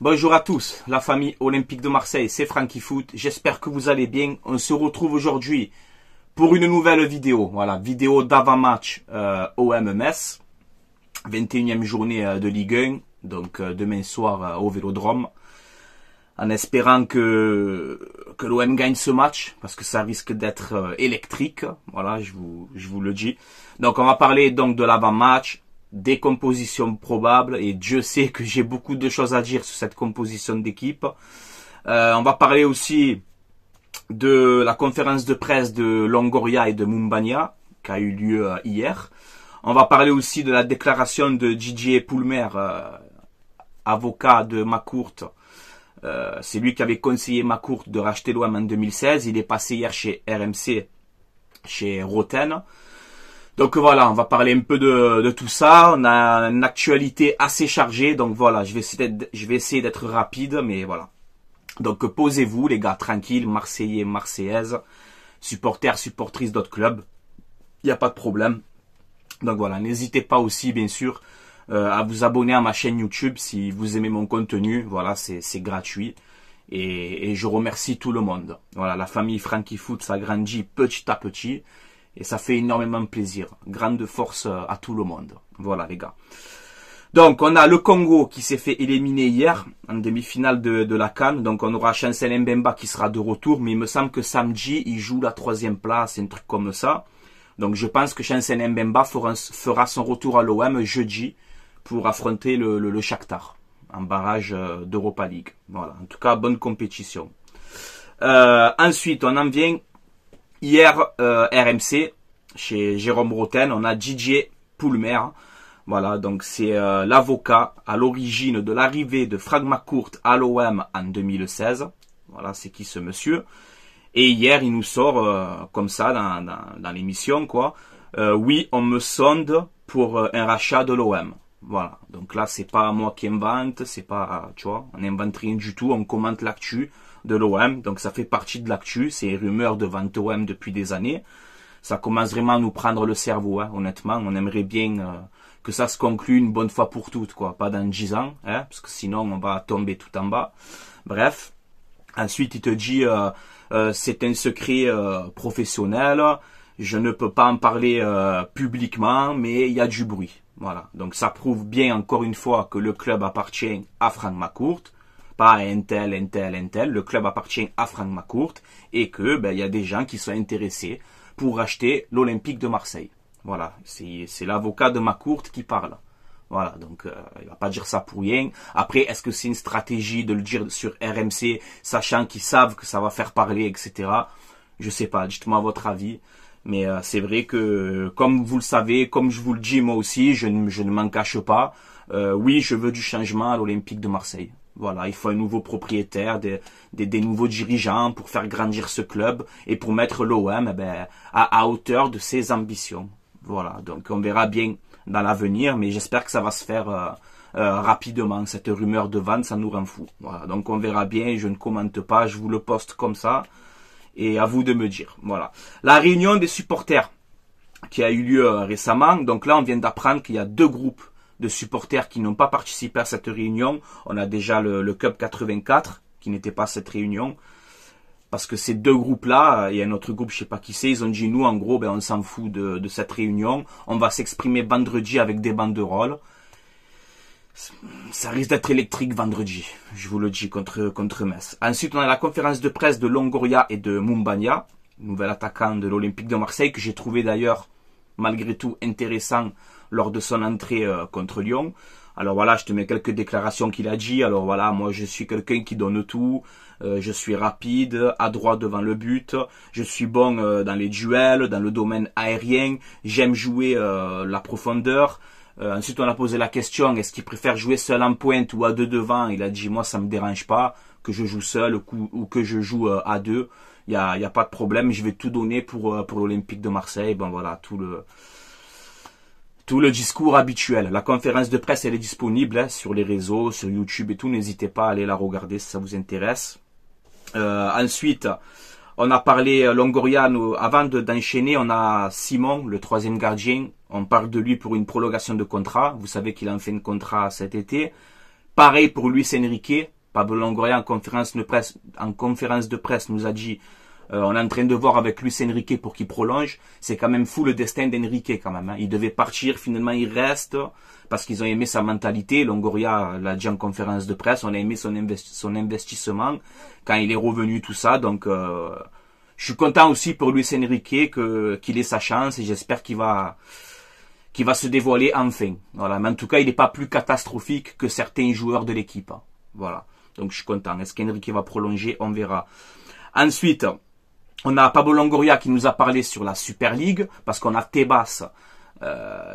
Bonjour à tous, la famille Olympique de Marseille, c'est Franky Foot. J'espère que vous allez bien. On se retrouve aujourd'hui pour une nouvelle vidéo. Voilà, vidéo d'avant-match OM-Metz. 21e journée de Ligue 1, donc demain soir au Vélodrome. En espérant que l'OM gagne ce match, parce que ça risque d'être électrique. Voilà, je vous le dis. Donc on va parler donc de l'avant-match, des compositions probables, et Dieu sait que j'ai beaucoup de choses à dire sur cette composition d'équipe. On va parler aussi de la conférence de presse de Longoria et de Moumbagna, qui a eu lieu hier. On va parler aussi de la déclaration de Didier Poulmer, avocat de McCourt. C'est lui qui avait conseillé McCourt de racheter l'OM en 2016. Il est passé hier chez RMC, chez Roten. Donc voilà, on va parler un peu de tout ça. On a une actualité assez chargée, donc voilà, je vais essayer d'être rapide, mais voilà. Donc posez-vous les gars, tranquille, Marseillais, Marseillaises, supporters, supportrices d'autres clubs, il n'y a pas de problème. Donc voilà, n'hésitez pas aussi bien sûr à vous abonner à ma chaîne YouTube si vous aimez mon contenu. Voilà, c'est gratuit et je remercie tout le monde. Voilà, la famille Franky Foot s'agrandit petit à petit. Et ça fait énormément plaisir. Grande force à tout le monde. Voilà les gars. Donc on a le Congo qui s'est fait éliminer hier en demi-finale de la CAN. Donc on aura Chancel Mbemba qui sera de retour. Mais il me semble que samedi il joue la 3e place, un truc comme ça. Donc je pense que Chancel Mbemba fera son retour à l'OM jeudi pour affronter le Shakhtar en barrage d'Europa League. Voilà. En tout cas bonne compétition. Ensuite on en vient... Hier, RMC, chez Jérôme Roten, on a Didier Poulmer. Voilà, donc c'est l'avocat à l'origine de l'arrivée de Frank McCourt à l'OM en 2016. Voilà, c'est qui ce monsieur. Et hier, il nous sort comme ça dans l'émission, quoi. Oui, on me sonde pour un rachat de l'OM. Voilà, donc là, c'est pas moi qui invente, c'est pas, tu vois, on n'invente rien du tout, on commente l'actu de l'OM, donc ça fait partie de l'actu, c'est rumeurs de vente OM depuis des années. Ça commence vraiment à nous prendre le cerveau, hein, honnêtement. On aimerait bien que ça se conclue une bonne fois pour toutes, quoi, pas dans 10 ans, hein, parce que sinon on va tomber tout en bas. Bref, ensuite il te dit c'est un secret professionnel, je ne peux pas en parler publiquement, mais il y a du bruit. Voilà, donc ça prouve bien encore une fois que le club appartient à Frank McCourt. Pas à un tel. Le club appartient à Frank McCourt et que il y a des gens qui sont intéressés pour racheter l'Olympique de Marseille. Voilà, c'est l'avocat de McCourt qui parle. Voilà, donc il va pas dire ça pour rien. Après, est-ce que c'est une stratégie de le dire sur RMC, sachant qu'ils savent que ça va faire parler, etc. Je sais pas, dites-moi votre avis. Mais c'est vrai que, comme vous le savez, comme je vous le dis moi aussi, je ne m'en cache pas. Oui, je veux du changement à l'Olympique de Marseille. Voilà, il faut un nouveau propriétaire, des nouveaux dirigeants pour faire grandir ce club et pour mettre l'OM à hauteur de ses ambitions. Voilà, donc on verra bien dans l'avenir, mais j'espère que ça va se faire rapidement. Cette rumeur de vente, ça nous rend fou. Voilà, donc on verra bien, je ne commente pas, je vous le poste comme ça. Et à vous de me dire. Voilà. La réunion des supporters qui a eu lieu récemment. Donc là, on vient d'apprendre qu'il y a 2 groupes de supporters qui n'ont pas participé à cette réunion. On a déjà le Cup 84 qui n'était pas à cette réunion. Parce que ces 2 groupes-là, il y a un autre groupe, je sais pas qui c'est, ils ont dit nous, en gros, on s'en fout de cette réunion. On va s'exprimer vendredi avec des banderoles. Ça risque d'être électrique vendredi, je vous le dis, contre Metz. Ensuite, on a la conférence de presse de Longoria et de Moumbagna, nouvel attaquant de l'Olympique de Marseille, que j'ai trouvé d'ailleurs, malgré tout, intéressant lors de son entrée contre Lyon. Alors voilà, je te mets quelques déclarations qu'il a dit. Alors voilà, moi je suis quelqu'un qui donne tout, je suis rapide, adroit devant le but, je suis bon dans les duels, dans le domaine aérien, j'aime jouer la profondeur. Ensuite, on a posé la question, est-ce qu'il préfère jouer seul en pointe ou à 2 devant? Il a dit, moi, ça me dérange pas que je joue seul ou que je joue à 2. Il y a pas de problème, je vais tout donner pour l'Olympique de Marseille. Bon, voilà, tout le discours habituel. La conférence de presse, elle est disponible sur les réseaux, sur YouTube et tout. N'hésitez pas à aller la regarder si ça vous intéresse. Ensuite, on a parlé Longoria, avant d'enchaîner, on a Simon, le 3e gardien. On parle de lui pour une prolongation de contrat. Vous savez qu'il a fait un contrat cet été. Pareil pour Luis Enrique, Pablo Longoria en conférence de presse nous a dit on est en train de voir avec Luis Enrique pour qu'il prolonge. C'est quand même fou le destin d'Enrique quand même. Hein. Il devait partir, finalement il reste parce qu'ils ont aimé sa mentalité. Longoria l'a dit en conférence de presse, on a aimé son investissement quand il est revenu, tout ça. Donc je suis content aussi pour Luis Enrique qu'il ait sa chance et j'espère qu'il va se dévoiler enfin. Voilà. Mais en tout cas, il n'est pas plus catastrophique que certains joueurs de l'équipe. Hein. Voilà. Donc je suis content. Est-ce qu'Enrique va prolonger? On verra. Ensuite, on a Pablo Longoria qui nous a parlé sur la Super League, parce qu'on a Tebas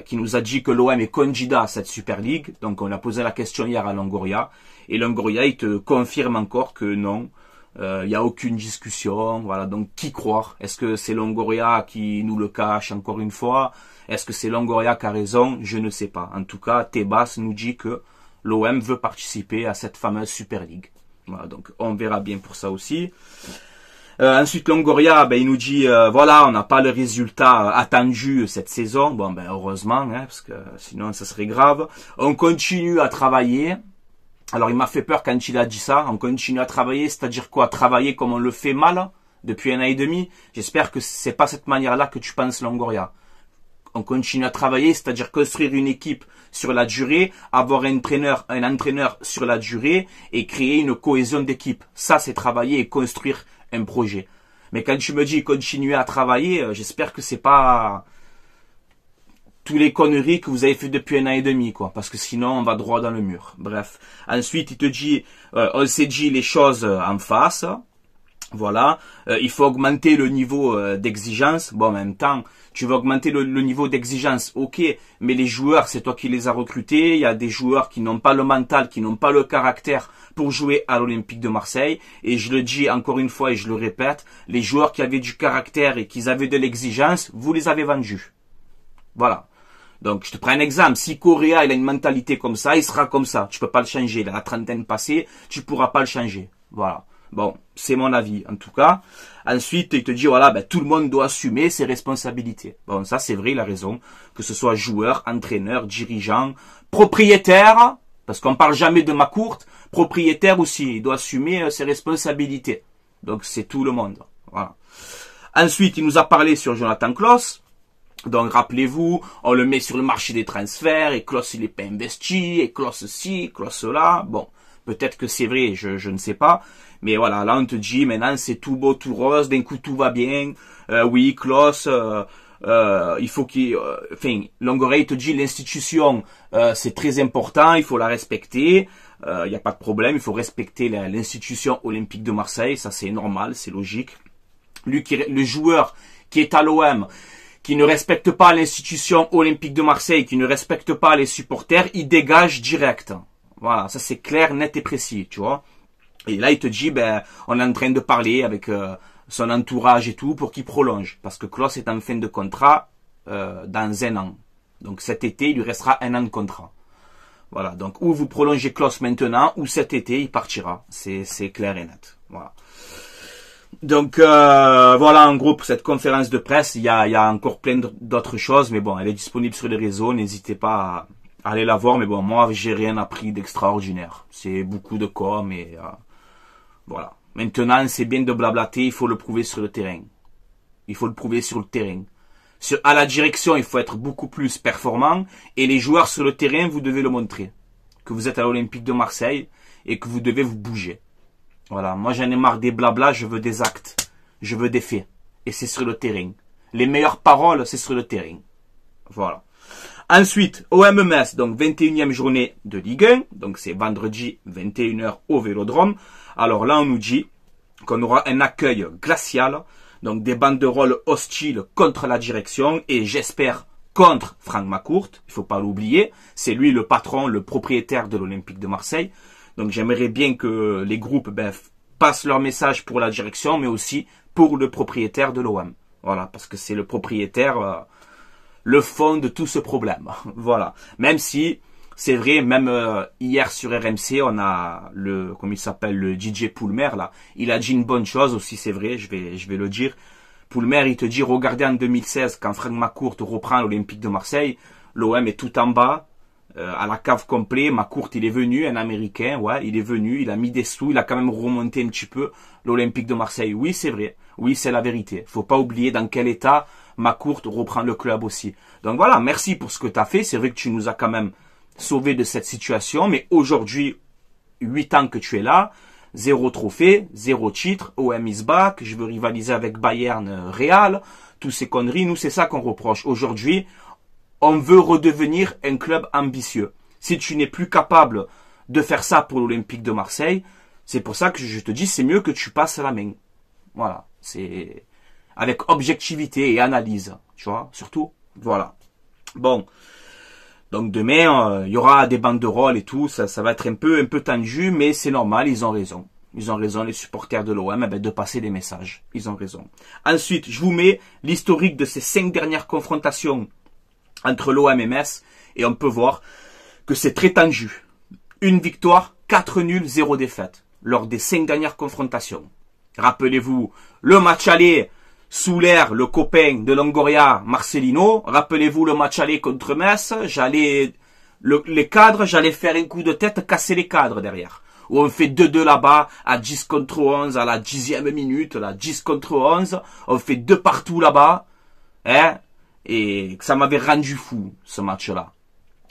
qui nous a dit que l'OM est candidat à cette Super League. Donc on a posé la question hier à Longoria, et Longoria il te confirme encore que non, il n'y a aucune discussion. Voilà, donc qui croire? Est-ce que c'est Longoria qui nous le cache encore une fois? Est-ce que c'est Longoria qui a raison? Je ne sais pas. En tout cas, Tebas nous dit que l'OM veut participer à cette fameuse Super League. Voilà, donc on verra bien pour ça aussi. Ensuite, Longoria, il nous dit, voilà, on n'a pas le résultat attendu cette saison. Bon, heureusement, hein, parce que sinon, ça serait grave. On continue à travailler. Alors, il m'a fait peur quand il a dit ça. On continue à travailler, c'est-à-dire quoi? Travailler comme on le fait mal depuis 1 an et demi. J'espère que c'est pas cette manière-là que tu penses, Longoria. On continue à travailler, c'est-à-dire construire une équipe sur la durée, avoir un entraîneur sur la durée et créer une cohésion d'équipe. Ça, c'est travailler et construire un projet. Mais quand tu me dis continuer à travailler, j'espère que c'est pas tous les conneries que vous avez fait depuis 1 an et demi, quoi. Parce que sinon, on va droit dans le mur. Bref. Ensuite, il te dit, on s'est dit les choses en face. Voilà. Il faut augmenter le niveau d'exigence. Bon, en même temps, tu veux augmenter le niveau d'exigence, ok, mais les joueurs, c'est toi qui les as recrutés. Il y a des joueurs qui n'ont pas le mental, qui n'ont pas le caractère pour jouer à l'Olympique de Marseille. Et je le dis encore une fois et je le répète, les joueurs qui avaient du caractère et qui avaient de l'exigence, vous les avez vendus. Voilà. Donc, je te prends un exemple. Si Correa, il a une mentalité comme ça, il sera comme ça. Tu peux pas le changer. Il a la trentaine passée, tu pourras pas le changer. Voilà. Bon, c'est mon avis, en tout cas. Ensuite, il te dit, voilà, tout le monde doit assumer ses responsabilités. Bon, ça, c'est vrai, il a raison. Que ce soit joueur, entraîneur, dirigeant, propriétaire, parce qu'on parle jamais de Macourt, propriétaire aussi, il doit assumer ses responsabilités. Donc, c'est tout le monde. Voilà. Ensuite, il nous a parlé sur Jonathan Klaus. Donc, rappelez-vous, on le met sur le marché des transferts, et Klaus, il est pas investi, et Klaus ci, Klaus là. Bon, peut-être que c'est vrai, je ne sais pas. Mais voilà, là, on te dit, maintenant, c'est tout beau, tout rose, d'un coup, tout va bien. Oui, Klaus, il faut qu'il... Longoria, il te dit, l'institution, c'est très important, il faut la respecter. Il n'y a pas de problème, il faut respecter l'institution olympique de Marseille. Ça, c'est normal, c'est logique. Lui, le joueur qui est à l'OM, qui ne respecte pas l'institution olympique de Marseille, qui ne respecte pas les supporters, il dégage direct. Voilà, ça c'est clair, net et précis, tu vois. Et là, il te dit, on est en train de parler avec son entourage et tout pour qu'il prolonge. Parce que Klaus est en fin de contrat dans 1 an. Donc cet été, il lui restera 1 an de contrat. Voilà, donc ou vous prolongez Klaus maintenant, ou cet été, il partira. C'est clair et net. Voilà. Donc voilà en gros pour cette conférence de presse. Il y a encore plein d'autres choses, mais bon, elle est disponible sur les réseaux. N'hésitez pas à aller la voir. Mais bon, moi, j'ai rien appris d'extraordinaire. C'est beaucoup de com, mais voilà. Maintenant, c'est bien de blablater. Il faut le prouver sur le terrain. Il faut le prouver sur le terrain. À la direction, il faut être beaucoup plus performant. Et les joueurs sur le terrain, vous devez le montrer. Que vous êtes à l'Olympique de Marseille et que vous devez vous bouger. Voilà, moi j'en ai marre des blabla, je veux des actes, je veux des faits. Et c'est sur le terrain. Les meilleures paroles, c'est sur le terrain. Voilà. Ensuite, OM Metz, donc 21e journée de Ligue 1. Donc c'est vendredi 21h au Vélodrome. Alors là, on nous dit qu'on aura un accueil glacial. Donc des banderoles hostiles contre la direction. Et j'espère contre Franck Macourt. Il faut pas l'oublier. C'est lui le patron, le propriétaire de l'Olympique de Marseille. Donc j'aimerais bien que les groupes passent leur message pour la direction, mais aussi pour le propriétaire de l'OM. Voilà, parce que c'est le propriétaire, le fond de tout ce problème. Voilà. Même si, c'est vrai, même hier sur RMC, on a comment il s'appelle, le DJ Poulmer, là. Il a dit une bonne chose aussi, c'est vrai, je vais le dire. Poulmer, il te dit, regardez en 2016, quand Franck Macourt reprend l'Olympique de Marseille, l'OM est tout en bas. à la cave complet. McCourt, il est venu, un Américain, ouais, il est venu, il a mis des sous, il a quand même remonté un petit peu l'Olympique de Marseille. Oui, c'est vrai. Oui, c'est la vérité. Faut pas oublier dans quel état McCourt reprend le club aussi. Donc voilà, merci pour ce que tu as fait. C'est vrai que tu nous as quand même sauvé de cette situation, mais aujourd'hui, 8 ans que tu es là, 0 trophée, 0 titre, OM is back, je veux rivaliser avec Bayern, Real, tous ces conneries, nous c'est ça qu'on reproche. Aujourd'hui, on veut redevenir un club ambitieux. Si tu n'es plus capable de faire ça pour l'Olympique de Marseille, c'est pour ça que je te dis, c'est mieux que tu passes la main. Voilà, c'est avec objectivité et analyse, tu vois, surtout, voilà. Bon, donc demain, il y aura des banderoles et tout, ça va être un peu tendu, mais c'est normal, ils ont raison. Ils ont raison, les supporters de l'OM, de passer des messages. Ils ont raison. Ensuite, je vous mets l'historique de ces 5 dernières confrontations entre l'OM et Metz, et on peut voir que c'est très tendu. Une victoire, 4 nuls, 0 défaite, lors des 5 dernières confrontations. Rappelez-vous, le match aller, sous l'air, le copain de Longoria, Marcelino. Rappelez-vous le match aller contre Metz, les cadres, j'allais faire un coup de tête, casser les cadres derrière. Où on fait 2-2 là-bas, à 10 contre 11, à la 10e minute, là, 10 contre 11. On fait 2 partout là-bas. Hein? Et ça m'avait rendu fou, ce match-là.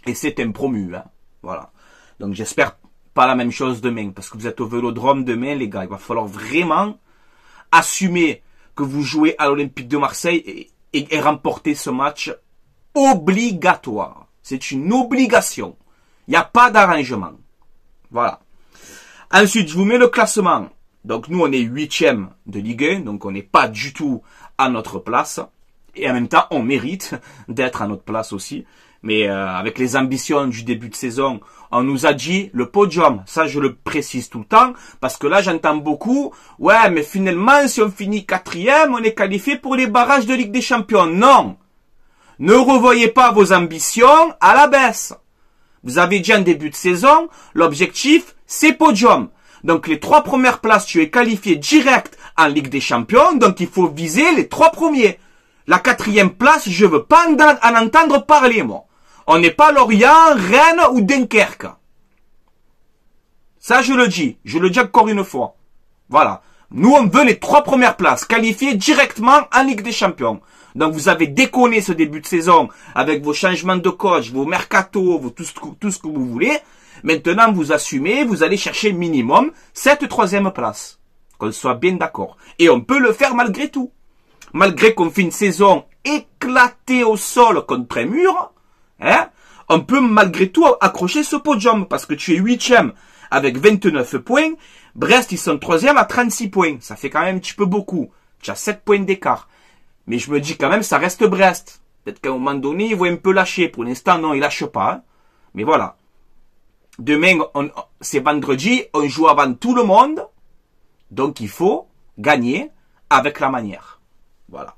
Et c'est un promu, hein. Voilà. Donc j'espère pas la même chose demain, parce que vous êtes au Vélodrome demain, les gars. Il va falloir vraiment assumer que vous jouez à l'Olympique de Marseille et remporter ce match obligatoire. C'est une obligation. Il n'y a pas d'arrangement. Voilà. Ensuite, je vous mets le classement. Donc nous, on est 8e de Ligue 1, donc on n'est pas du tout à notre place. Et en même temps, on mérite d'être à notre place aussi. Mais avec les ambitions du début de saison, on nous a dit le podium. Ça, je le précise tout le temps. Parce que là, j'entends beaucoup. Ouais, mais finalement, si on finit 4e, on est qualifié pour les barrages de Ligue des Champions. Non. Ne revoyez pas vos ambitions à la baisse. Vous avez dit en début de saison, l'objectif, c'est podium. Donc les 3 premières places, tu es qualifié direct en Ligue des Champions. Donc il faut viser les 3 premiers. La 4e place, je veux pas en entendre parler, moi. On n'est pas Lorient, Rennes ou Dunkerque. Ça, je le dis encore une fois. Voilà. Nous, on veut les 3 premières places, qualifiées directement en Ligue des Champions. Donc, vous avez déconné ce début de saison avec vos changements de coach, vos mercato, tout ce que vous voulez. Maintenant, vous assumez, vous allez chercher minimum cette 3e place. Qu'on soit bien d'accord. Et on peut le faire malgré tout. Malgré qu'on fait une saison éclatée au sol contre un mur, hein, on peut malgré tout accrocher ce podium, parce que tu es 8e avec 29 points, Brest, ils sont 3e à 36 points, ça fait quand même un petit peu beaucoup, tu as 7 points d'écart, mais je me dis quand même, ça reste Brest, peut-être qu'à un moment donné, ils vont un peu lâcher, pour l'instant, non, ils lâchent pas, hein. Mais voilà, demain, c'est vendredi, on joue avant tout le monde, donc il faut gagner avec la manière. Voilà.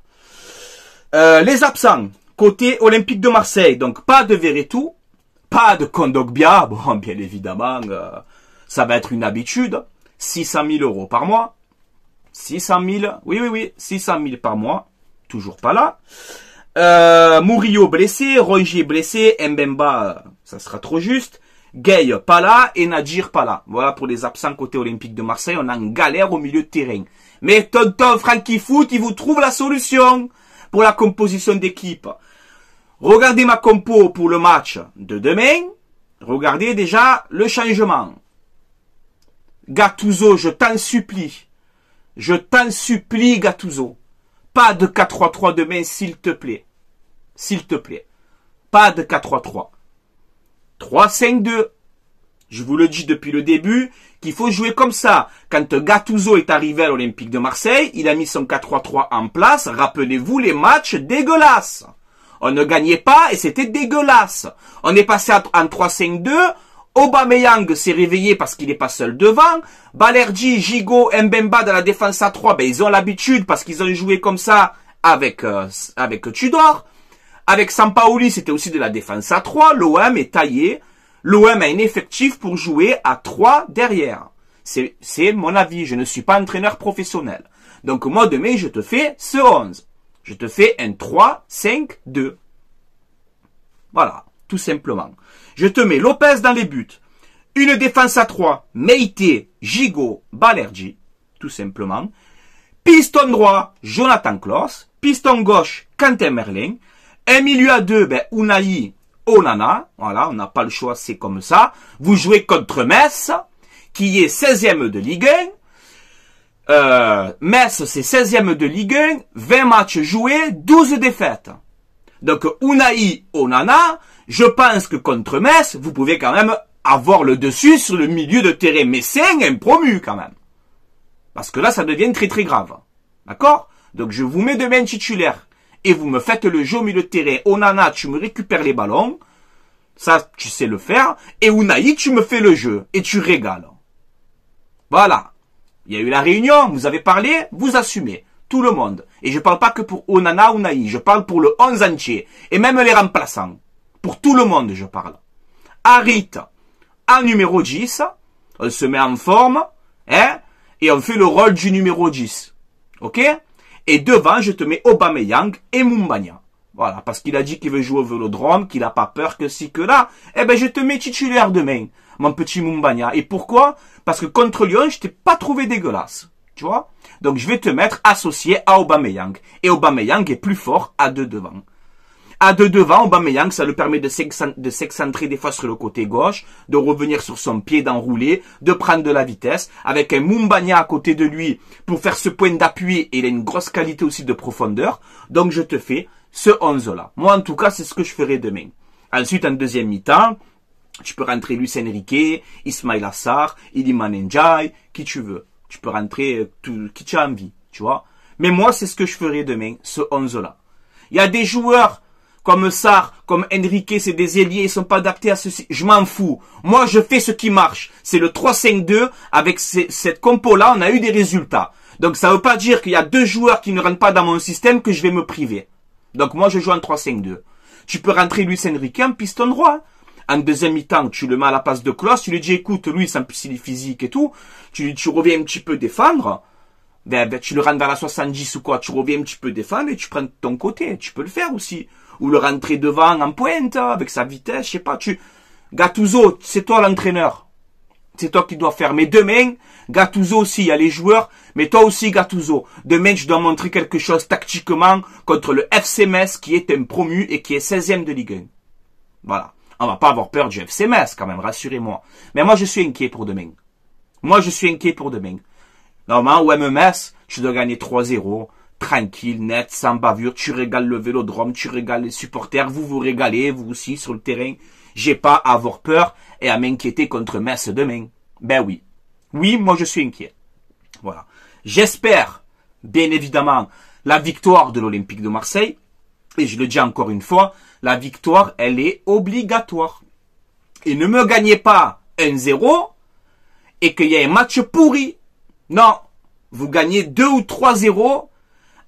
Les absents, côté Olympique de Marseille, donc pas de Verretou, pas de Kondogbia, bon, bien évidemment, ça va être une habitude, 600 000 euros par mois, 600 000, oui, 600 000 par mois, toujours pas là. Murillo blessé, Rongier blessé, Mbemba, ça sera trop juste, Gueye pas là et Nadir pas là. Voilà pour les absents côté Olympique de Marseille, on a une galère au milieu de terrain. Mais tonton Frankie Foot, il vous trouve la solution pour la composition d'équipe. Regardez ma compo pour le match de demain. Regardez déjà le changement. Gattuso, je t'en supplie. Je t'en supplie, Gattuso. Pas de 4-3-3 demain, s'il te plaît. S'il te plaît. Pas de 4-3-3. 3-5-2. Je vous le dis depuis le début qu'il faut jouer comme ça. Quand Gattuso est arrivé à l'Olympique de Marseille, il a mis son 4-3-3 en place. Rappelez-vous les matchs dégueulasses. On ne gagnait pas et c'était dégueulasse. On est passé en 3-5-2. Aubameyang s'est réveillé parce qu'il n'est pas seul devant. Balerdi, Gigot, Mbemba dans la défense à 3, ben ils ont l'habitude parce qu'ils ont joué comme ça avec Tudor. Avec Sampaoli, c'était aussi de la défense à 3. L'OM est taillé. L'OM a un effectif pour jouer à 3 derrière. C'est mon avis. Je ne suis pas entraîneur professionnel. Donc moi demain, je te fais ce 11. Je te fais un 3-5-2. Voilà. tout simplement. Je te mets Lopez dans les buts. Une défense à 3, Meite, Gigot, Balerdi, tout simplement. Piston droit, Jonathan Klaus. Piston gauche, Quentin Merlin. Un milieu à 2, Unai, Onana. Voilà, on n'a pas le choix, c'est comme ça. Vous jouez contre Metz, qui est 16e de Ligue 1. Metz, c'est 16e de Ligue 1. 20 matchs joués, 12 défaites. Donc, Unai, Onana, je pense que contre Metz, vous pouvez quand même avoir le dessus sur le milieu de terrain messin, un promu quand même. Parce que là, ça devient très très grave. D'accord? Donc je vous mets demain titulaire et vous me faites le jeu au milieu de terrain. Onana, tu me récupères les ballons. Ça, tu sais le faire. Et Unai, tu me fais le jeu et tu régales. Voilà. Il y a eu la réunion, vous avez parlé, vous assumez. Tout le monde. Et je parle pas que pour Onana, Unai. Je parle pour le 11 entier. Et même les remplaçants. Pour tout le monde, je parle. Harit, en numéro 10. On se met en forme. Hein? Et on fait le rôle du numéro 10. Ok? Et devant, je te mets Aubameyang et Mumbagna. Voilà, parce qu'il a dit qu'il veut jouer au Vélodrome, qu'il n'a pas peur que si que là. Eh ben, je te mets titulaire demain, mon petit Mumbagna. Et pourquoi? Parce que contre Lyon, je t'ai pas trouvé dégueulasse. Tu vois? Donc, je vais te mettre associé à Aubameyang. Et Aubameyang est plus fort à 2 devant. À 2 devant, Aubameyang, ça lui permet de s'excentrer des fois sur le côté gauche, de revenir sur son pied, d'enrouler, de prendre de la vitesse, avec un Mumbagna à côté de lui pour faire ce point d'appui, et il a une grosse qualité aussi de profondeur. Donc je te fais ce 11-là. Moi, en tout cas, c'est ce que je ferai demain. Ensuite, en deuxième mi-temps, tu peux rentrer Luis Enrique, Ismail Assar, Iliman Ndiaye, qui tu veux. Tu peux rentrer qui tu as envie, tu vois. Mais moi, c'est ce que je ferai demain, ce 11-là. Il y a des joueurs comme Sarr, comme Enrique, c'est des ailiers, ils sont pas adaptés à ceci. Je m'en fous. Moi, je fais ce qui marche. C'est le 3-5-2. Avec cette compo-là, on a eu des résultats. Donc, ça veut pas dire qu'il y a 2 joueurs qui ne rentrent pas dans mon système que je vais me priver. Donc, moi, je joue en 3-5-2. Tu peux rentrer Luis Enrique en piston droit. En deuxième mi-temps, tu le mets à la place de Klaus. Tu lui dis, écoute, Luis, en plus, il est physique et tout. Tu reviens un petit peu défendre. Tu le rentres vers la 70 ou quoi. Tu reviens un petit peu défendre et tu prends de ton côté. Tu peux le faire aussi. Ou le rentrer devant en pointe, avec sa vitesse, je sais pas, Gattuso, c'est toi l'entraîneur. C'est toi qui dois faire. Mais demain, Gattuso aussi, il y a les joueurs, mais toi aussi Gattuso. Demain, je dois montrer quelque chose tactiquement contre le FC Metz, qui est un promu et qui est 16e de Ligue 1. Voilà. On va pas avoir peur du FC Metz, quand même, rassurez-moi. Mais moi, je suis inquiet pour demain. Moi, je suis inquiet pour demain. Normalement, au MMS, je dois gagner 3-0. Tranquille, net, sans bavure, tu régales le Vélodrome, tu régales les supporters, vous vous régalez, vous aussi, sur le terrain. J'ai pas à avoir peur et à m'inquiéter contre Metz demain. Ben oui. Oui, moi je suis inquiet. Voilà. J'espère, bien évidemment, la victoire de l'Olympique de Marseille. Et je le dis encore une fois, la victoire, elle est obligatoire. Et ne me gagnez pas 1-0 et qu'il y ait un match pourri. Non. Vous gagnez 2 ou 3-0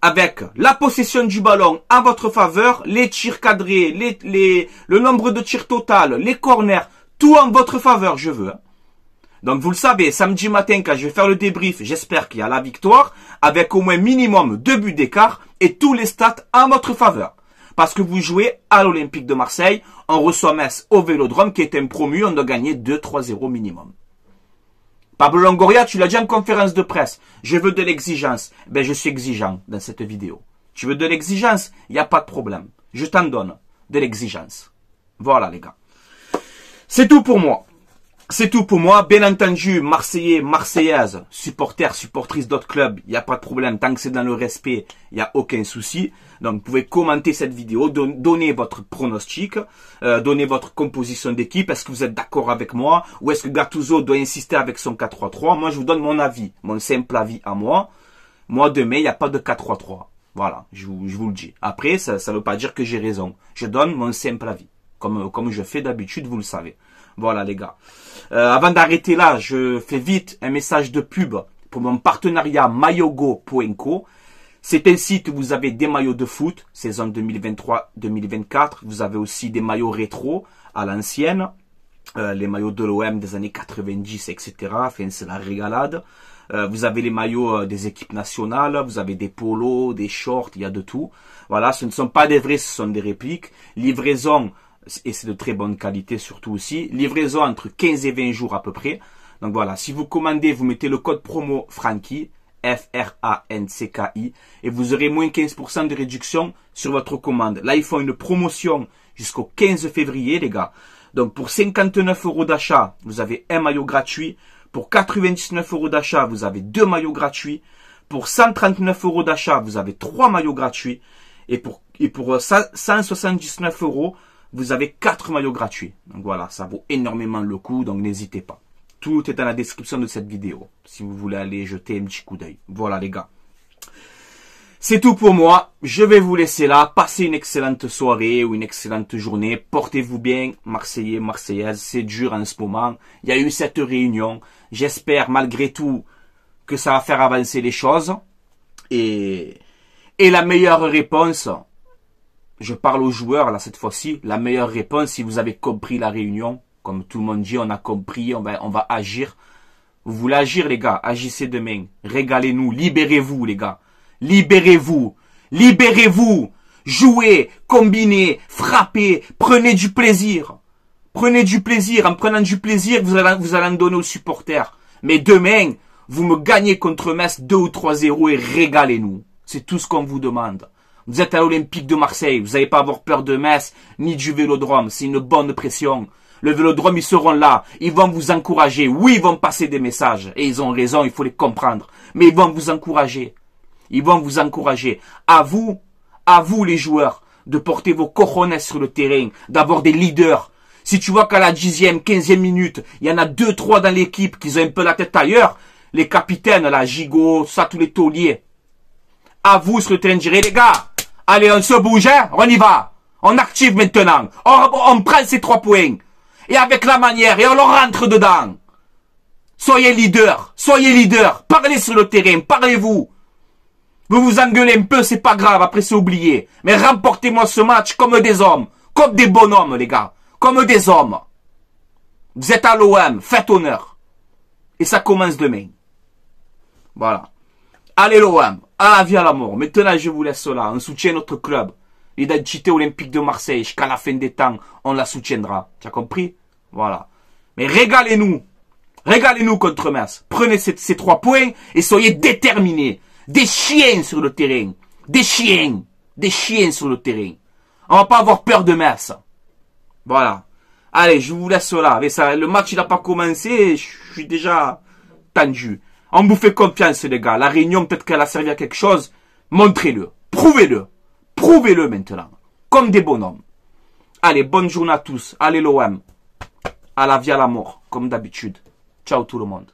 avec la possession du ballon en votre faveur, les tirs cadrés, le nombre de tirs total, les corners, tout en votre faveur, je veux. Donc vous le savez, samedi matin, quand je vais faire le débrief, j'espère qu'il y a la victoire, avec au moins minimum 2 buts d'écart et tous les stats en votre faveur. Parce que vous jouez à l'Olympique de Marseille, on reçoit Metz au Vélodrome qui est un promu, on doit gagner 2-3-0 minimum. Pablo Longoria, tu l'as dit en conférence de presse. Je veux de l'exigence. Ben, je suis exigeant dans cette vidéo. Tu veux de l'exigence? Il n'y a pas de problème. Je t'en donne de l'exigence. Voilà, les gars. C'est tout pour moi. C'est tout pour moi. Bien entendu, Marseillais, Marseillaises, supporters, supportrices d'autres clubs, il n'y a pas de problème. Tant que c'est dans le respect, il n'y a aucun souci. Donc, vous pouvez commenter cette vidéo, donner votre pronostic, donner votre composition d'équipe. Est-ce que vous êtes d'accord avec moi? Ou est-ce que Gattuso doit insister avec son 4-3-3? Moi, je vous donne mon avis, mon simple avis à moi. Moi, demain, il n'y a pas de 4-3-3. Voilà, je vous le dis. Après, ça ne veut pas dire que j'ai raison. Je donne mon simple avis. Comme je fais d'habitude, vous le savez. Voilà, les gars. Avant d'arrêter là, je fais vite un message de pub pour mon partenariat mayogo.co. C'est un site où vous avez des maillots de foot, saison 2023-2024. Vous avez aussi des maillots rétro à l'ancienne, les maillots de l'OM des années 90, etc. Enfin, c'est la régalade. Vous avez les maillots des équipes nationales, vous avez des polos, des shorts, il y a de tout. Voilà, ce ne sont pas des vrais, ce sont des répliques. Livraison Et c'est de très bonne qualité surtout aussi. Livraison entre 15 et 20 jours à peu près. Donc voilà, si vous commandez, vous mettez le code promo Franky, F-R-A-N-C-K-I, et vous aurez moins 15% de réduction sur votre commande. Là, ils font une promotion jusqu'au 15 février, les gars. Donc pour 59 € d'achat, vous avez un maillot gratuit. Pour 99 € d'achat, vous avez 2 maillots gratuits. Pour 139 € d'achat, vous avez 3 maillots gratuits. Et pour 179 €, vous avez 4 maillots gratuits. Donc voilà, ça vaut énormément le coup, donc n'hésitez pas. Tout est dans la description de cette vidéo, si vous voulez aller jeter un petit coup d'œil. Voilà les gars. C'est tout pour moi. Je vais vous laisser là. Passez une excellente soirée ou une excellente journée. Portez-vous bien, Marseillais, Marseillaises. C'est dur en ce moment. Il y a eu cette réunion. J'espère malgré tout que ça va faire avancer les choses. Et la meilleure réponse, je parle aux joueurs là cette fois-ci, la meilleure réponse, si vous avez compris la réunion, comme tout le monde dit, on a compris, on va agir. Vous voulez agir les gars, agissez demain. Régalez-nous, libérez-vous les gars. Libérez-vous, libérez-vous. Jouez, combinez, frappez, prenez du plaisir. Prenez du plaisir, en prenant du plaisir, vous allez en donner aux supporters. Mais demain, vous me gagnez contre Metz 2 ou 3-0 et régalez-nous. C'est tout ce qu'on vous demande. Vous êtes à l'Olympique de Marseille, vous n'allez pas avoir peur de Metz, ni du Vélodrome, c'est une bonne pression. Le Vélodrome, ils seront là, ils vont vous encourager. Oui, ils vont passer des messages, et ils ont raison, il faut les comprendre. Mais ils vont vous encourager. Ils vont vous encourager. À vous les joueurs, de porter vos cojones sur le terrain, d'avoir des leaders. Si tu vois qu'à la 10e, 15e minute, il y en a 2-3 dans l'équipe qui ont un peu la tête ailleurs, les capitaines, la Gigot, ça, tous les tauliers. À vous sur le terrain de gérer, les gars. Allez, on se bouge, hein? On y va. On active maintenant. On prend ces 3 points. Et avec la manière, et on leur rentre dedans. Soyez leader. Soyez leader. Parlez sur le terrain. Parlez-vous. Vous vous engueulez un peu, c'est pas grave. Après, c'est oublié. Mais remportez-moi ce match comme des hommes. Comme des bonhommes, les gars. Comme des hommes. Vous êtes à l'OM. Faites honneur. Et ça commence demain. Voilà. Allez l'OM. À la vie, à la mort. Maintenant, je vous laisse là. On soutient notre club. L'identité olympique de Marseille. Jusqu'à la fin des temps, on la soutiendra. Tu as compris? Voilà. Mais régalez-nous. Régalez-nous contre Metz. Prenez ces 3 points et soyez déterminés. Des chiens sur le terrain. Des chiens. Des chiens sur le terrain. On va pas avoir peur de Metz. Voilà. Allez, je vous laisse là. Mais ça, le match, il n'a pas commencé. Je suis déjà tendu. On vous fait confiance, les gars. La réunion, peut-être qu'elle a servi à quelque chose. Montrez-le. Prouvez-le. Prouvez-le maintenant. Comme des bonhommes. Allez, bonne journée à tous. Allez l'OM. À la vie, à la mort. Comme d'habitude. Ciao tout le monde.